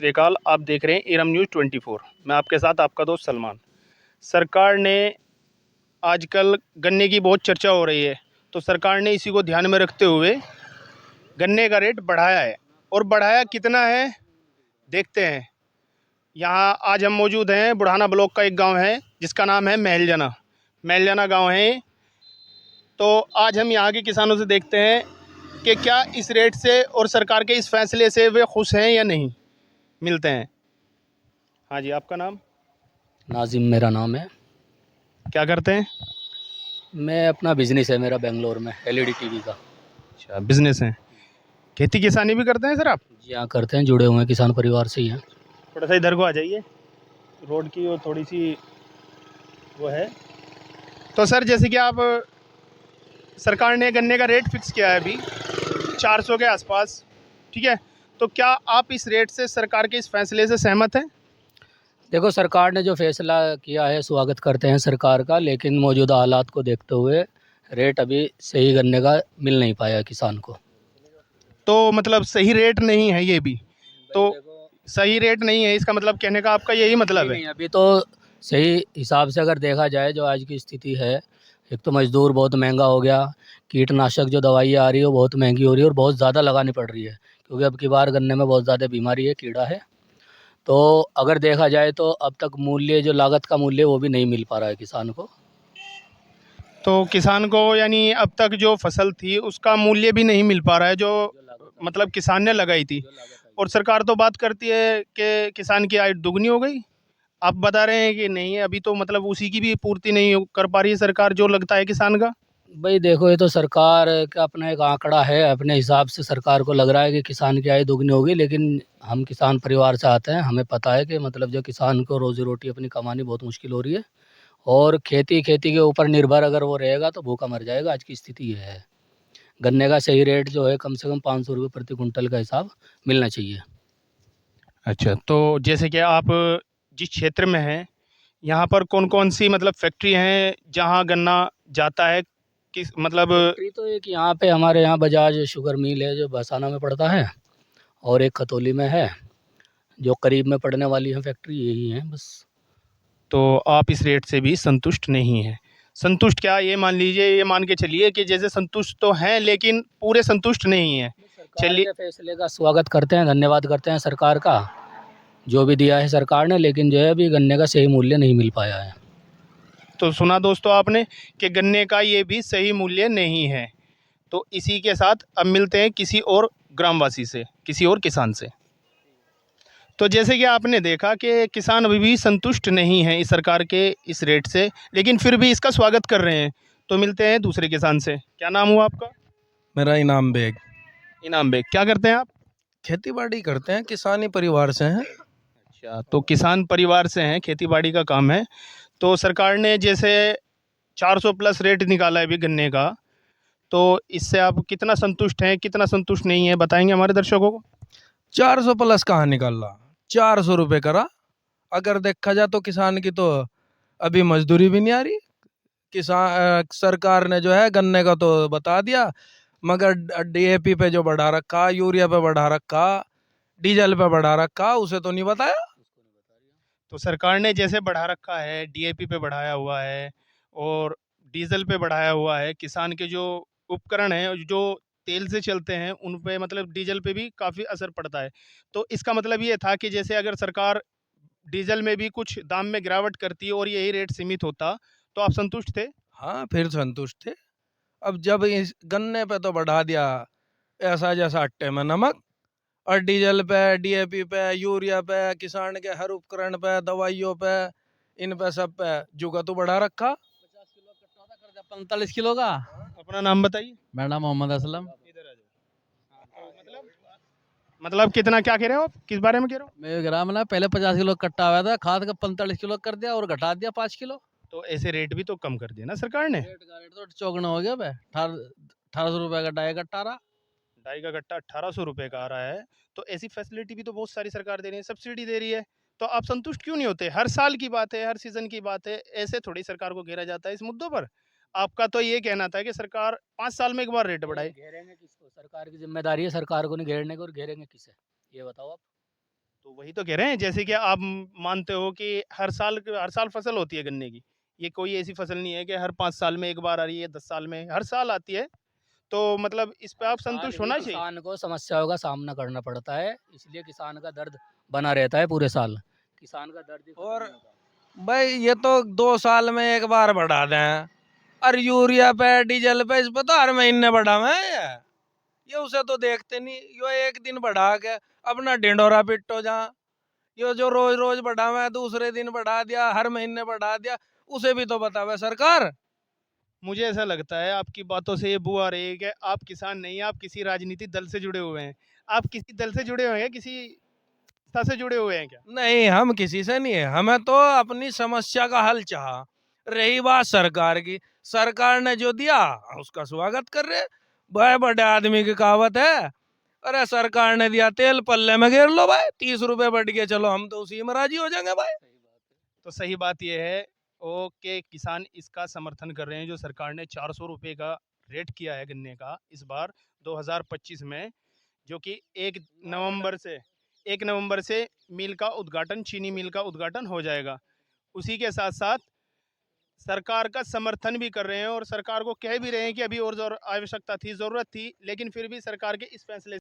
श्री अकाल। आप देख रहे हैं इरम न्यूज़ 24। मैं आपके साथ आपका दोस्त सलमान। सरकार ने आजकल गन्ने की बहुत चर्चा हो रही है, तो सरकार ने इसी को ध्यान में रखते हुए गन्ने का रेट बढ़ाया है। और बढ़ाया कितना है देखते हैं। यहाँ आज हम मौजूद हैं बुढ़ाना ब्लॉक का एक गांव है जिसका नाम है महलजाना गांव है। तो आज हम यहाँ के किसानों से देखते हैं कि क्या इस रेट से और सरकार के इस फैसले से वे खुश हैं या नहीं। मिलते हैं। हाँ जी, आपका नाम? नाजिम मेरा नाम है। क्या करते हैं? मैं अपना बिजनेस है मेरा बेंगलोर में एलईडी टीवी का। अच्छा, बिजनेस है। खेती किसानी भी करते हैं सर आप? जी हाँ, करते हैं, जुड़े हुए हैं, किसान परिवार से ही हैं। थोड़ा सा इधर को आ जाइए, रोड की वो थोड़ी सी वो है। तो सर जैसे कि आप, सरकार ने गन्ने का रेट फिक्स किया है अभी 400 के आसपास, ठीक है। तो क्या आप इस रेट से, सरकार के इस फैसले से सहमत हैं? देखो, सरकार ने जो फैसला किया है स्वागत करते हैं सरकार का, लेकिन मौजूदा हालात को देखते हुए रेट अभी सही गन्ने का मिल नहीं पाया किसान को। तो मतलब सही रेट नहीं है ये भी? तो सही रेट नहीं है इसका मतलब कहने का आपका यही मतलब है? नहीं, अभी तो सही हिसाब से अगर देखा जाए जो आज की स्थिति है, एक तो मजदूर बहुत महंगा हो गया, कीटनाशक जो दवाइयाँ आ रही है वो बहुत महंगी हो रही है और बहुत ज़्यादा लगानी पड़ रही है, क्योंकि अब की बार गन्ने में बहुत ज़्यादा बीमारी है, कीड़ा है। तो अगर देखा जाए तो अब तक मूल्य, जो लागत का मूल्य, वो भी नहीं मिल पा रहा है किसान को। तो किसान को यानी अब तक जो फसल थी उसका मूल्य भी नहीं मिल पा रहा है, जो मतलब किसान ने लगाई थी। और सरकार तो बात करती है कि किसान की आय दुगनी हो गई। आप बता रहे हैं कि नहीं है, अभी तो मतलब उसी की भी पूर्ति नहीं कर पा रही है सरकार, जो लगता है किसान का। भाई देखो, ये तो सरकार का अपना एक आंकड़ा है, अपने हिसाब से सरकार को लग रहा है कि किसान की आय दोगुनी होगी, लेकिन हम किसान परिवार से आते हैं, हमें पता है कि मतलब जो किसान को रोजी रोटी अपनी कमानी बहुत मुश्किल हो रही है, और खेती खेती के ऊपर निर्भर अगर वो रहेगा तो भूखा मर जाएगा। आज की स्थिति ये है। गन्ने का सही रेट जो है कम से कम 500 रुपये प्रति कुंटल का हिसाब मिलना चाहिए। अच्छा, तो जैसे कि आप जिस क्षेत्र में हैं, यहाँ पर कौन कौन सी मतलब फैक्ट्री हैं जहाँ गन्ना जाता है, किस मतलब? फैक्ट्री तो एक यहाँ पे हमारे यहाँ बजाज शुगर मिल है जो बसाना में पड़ता है, और एक खतौली में है, जो करीब में पड़ने वाली है फैक्ट्री, यही है बस। तो आप इस रेट से भी संतुष्ट नहीं हैं? संतुष्ट क्या, ये मान लीजिए, ये मान के चलिए कि जैसे संतुष्ट तो हैं लेकिन पूरे संतुष्ट नहीं हैं। सरकार चलिए। के फैसले का स्वागत करते हैं, धन्यवाद करते हैं सरकार का, जो भी दिया है सरकार ने, लेकिन जो है अभी गन्ने का सही मूल्य नहीं मिल पाया है। तो सुना दोस्तों आपने कि गन्ने का ये भी सही मूल्य नहीं है। तो इसी के साथ अब मिलते हैं किसी और ग्रामवासी से, किसी और किसान से। तो जैसे कि आपने देखा कि किसान अभी भी संतुष्ट नहीं है इस सरकार के इस रेट से, लेकिन फिर भी इसका स्वागत कर रहे हैं। तो मिलते हैं दूसरे किसान से। क्या नाम हुआ आपका? मेरा इनाम बेग। इनाम बेग। क्या करते हैं आप? खेती बाड़ी करते हैं, किसानी परिवार से हैं। अच्छा, तो किसान परिवार से हैं, खेती बाड़ी का काम है। तो सरकार ने जैसे 400 प्लस रेट निकाला है अभी गन्ने का, तो इससे आप कितना संतुष्ट हैं, कितना संतुष्ट नहीं है, बताएंगे हमारे दर्शकों को? 400 प्लस कहाँ निकल रहा, 400 रुपये करा। अगर देखा जाए तो किसान की तो अभी मजदूरी भी नहीं आ रही। सरकार ने जो है गन्ने का तो बता दिया, मगर डीएपी पे जो बढ़ा रखा, यूरिया पे बढ़ा रखा, डीजल पे बढ़ा रखा, उसे तो नहीं बताया। तो सरकार ने जैसे बढ़ा रखा है, डीएपी पे बढ़ाया हुआ है और डीजल पे बढ़ाया हुआ है, किसान के जो उपकरण हैं जो तेल से चलते हैं उन पे, मतलब डीजल पे भी काफ़ी असर पड़ता है। तो इसका मतलब ये था कि जैसे अगर सरकार डीजल में भी कुछ दाम में गिरावट करती और यही रेट सीमित होता, तो आप संतुष्ट थे? हाँ, फिर संतुष्ट थे। अब जब इस गन्ने पे तो बढ़ा दिया ऐसा जैसा अट्टे में नमक, और डीजल पे, डीएपी पे, यूरिया पे, किसान के हर उपकरण पे, दवाइयों पे, इन पे सब पे जुगा तो बढ़ा रखा। 50 किलो कट्टा था, कर दिया 45 किलो का। अपना नाम बताइए। मेरा नाम मोहम्मद असलम। इधर आ जाओ। हाँ, तो मतलब कितना, क्या कह रहे हो आप, किस बारे में कह रहे हो? मेरे ग्राम ना पहले 50 किलो कट्टा हुआ था, खाद का 45 किलो कर दिया और घटा दिया 5 किलो। तो ऐसे रेट भी तो कम कर दिया ना सरकार ने। रेट तो चौगुना हो गया भाई। 1800 रुपये का डाई कट्टा रहा। डाई का गट्टा 1800 रुपये का आ रहा है। तो ऐसी फैसिलिटी भी तो बहुत सारी सरकार दे रही है, सब्सिडी दे रही है। तो आप संतुष्ट क्यों नहीं होते? हर साल की बात है, हर सीजन की बात है, ऐसे थोड़ी सरकार को घेरा जाता है इस मुद्दों पर। आपका तो ये कहना था कि सरकार 5 साल में एक बार रेट बढ़ाए। घेरेंगे किसको? सरकार की जिम्मेदारी है सरकार को नहीं घेरने को, और घेरेंगे किसे, ये बताओ आप। तो वही तो कह रहे हैं, जैसे कि आप मानते हो कि हर साल फसल होती है गन्ने की। ये कोई ऐसी फसल नहीं है कि हर 5 साल में एक बार आ रही है, 10 साल में, हर साल आती है। तो मतलब इस पे हर आप साल संतुष्ट ही होना चाहिए। किसान को समस्याओं का सामना करना पड़ता है, इसलिए किसान का दर्द बना रहता है पूरे साल। किसान का दर्द ही खत्म और नहीं होता। भाई ये तो 2 साल में एक बार बढ़ा दें, और यूरिया पे डीजल पे इस पे तो हर महीने बढ़ा हुआ है ये उसे तो देखते नहीं। ये एक दिन बढ़ा के अपना ढिंडोरा पिट्टो जहाँ, ये जो रोज रोज बढ़ा हुआ है, दूसरे दिन बढ़ा दिया, हर महीने बढ़ा दिया, उसे भी तो बतावे सरकार। मुझे ऐसा लगता है आपकी बातों से ये बू आ रही है कि आप किसान नहीं, आप किसी राजनीतिक दल से जुड़े हुए हैं। आप किसी दल से जुड़े हुए हैं, किसी संस्था से जुड़े हुए हैं क्या? नहीं, हम किसी से नहीं है, हमें तो अपनी समस्या का हल चाहा। रही बात सरकार की, सरकार ने जो दिया उसका स्वागत कर रहे। भाई बड़े आदमी की कहावत है, अरे सरकार ने दिया तेल पल्ले में घेर लो भाई, 30 रुपए बढ़ गए, चलो हम तो उसी में राजी हो जाएंगे भाई। सही बात है। तो सही बात ये है ओ कि किसान इसका समर्थन कर रहे हैं जो सरकार ने 400 रुपये का रेट किया है गन्ने का इस बार 2025 में, जो कि 1 नवंबर से मिल का उद्घाटन, चीनी मिल का उद्घाटन हो जाएगा। उसी के साथ साथ सरकार का समर्थन भी कर रहे हैं और सरकार को कह भी रहे हैं कि अभी और आवश्यकता थी, ज़रूरत थी, लेकिन फिर भी सरकार के इस फैसले